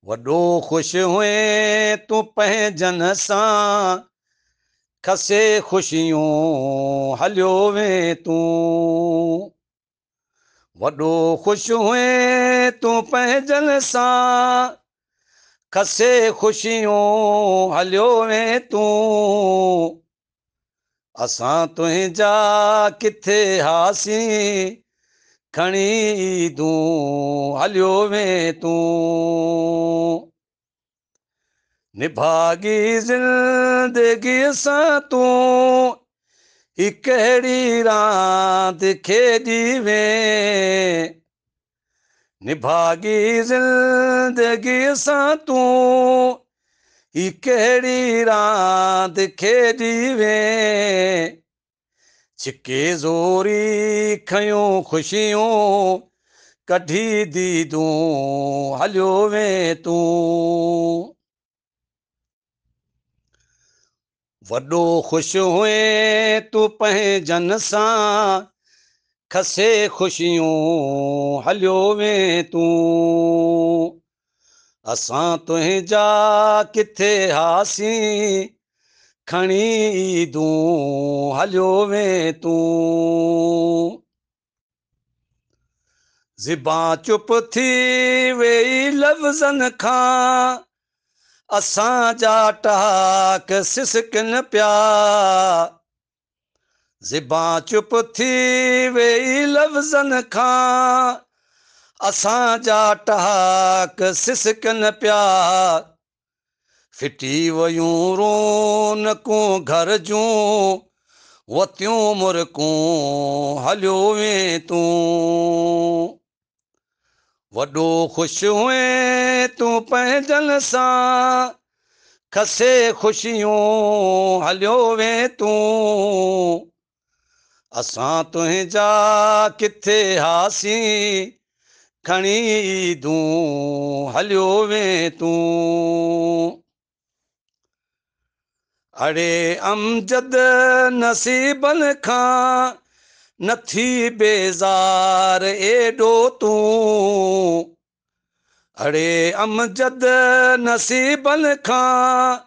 वॾो ख़ुशि हुए तूं पंहिंजन सां खसे ख़ुशियूं हलियो वें तूं। वॾो ख़ुशि हुए तूं पंहिंजन सां खसे ख़ुशियूं हलियो वें तूं। असां तुंहिंजा किथे हासीं खणी ईदूं हलियो वें तूं। निभागी ज़िंदगीअ सां तूं ही कहिड़ी रांदि खेॾी वें। निभागी ज़िंदगीअ सां तूं ही कहिड़ी रांदि खेॾी वें। छिके ज़ोरी खयूं ख़ुशियूं कढी दीदूं हलियो वें तूं। वॾो ख़ुशि हुए तूं पंहिंजन सां खसे ख़ुशियूं हलियो वें तूं। असां तुंहिंजा किथे हासीं खणी ईदूं हलियो वें तूं। ज़िबां चुप थी वेई लफ़्ज़नि खां असांजा टहाक सिसकनि पिया। ज़िबां चुप थी वेई लफ़्ज़नि खां असांजा टहाक सिसकनि पिया। फिटी वयूं रोनकूं घर जूं वतियूं मुरकूं हलियो वें तूं। वॾो ख़ुशि हुए तूं पंहिंजन सां खसे ख़ुशियूं हलियो वें तूं। असां तुंहिंजा किथे हासीं खणी ईदूं हलियो वें तूं। अड़े अमजद नसीबनि खां नथी बेज़ार एॾो तूं। अड़े अमजद नसीबनि खां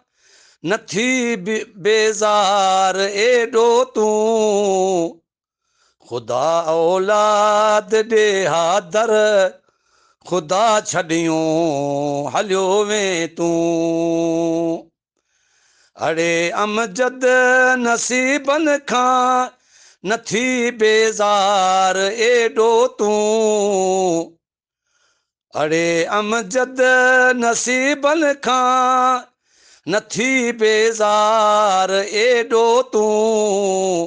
नथी बेज़ार एॾो तूं। ख़ुदा औलाद ॾे हा दर ख़ुदा छॾियूं हलियो वें तूं। अड़े अमजद नसीबनि खां नथी बेज़ार एॾो तूं। अड़े अमजद नसीबनि खां नथी बेज़ार एॾो तूं।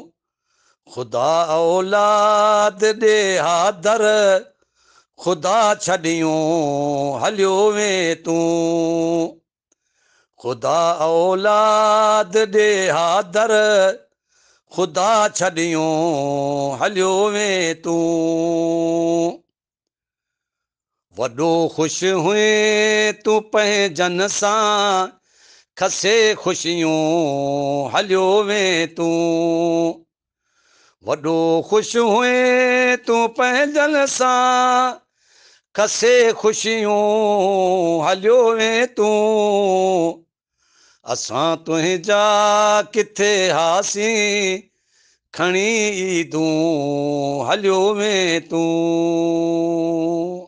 ख़ुदा औलाद ॾे हा दर ख़ुदा छॾियूं हलियो वें तूं। ख़ुदा औलाद ॾे हा दर ख़ुदा छॾियूं हलियो वें तूं। वॾो ख़ुशि हुए तूं पंहिंजन सां खसे ख़ुशियूं हलियो वें तूं। वॾो ख़ुशि हुए तूं पंहिंजन सां खसे ख़ुशियूं हलियो वें तूं। असां तुंहिंजा किथे हासीं खणी ईदूं हलियो वें तूं।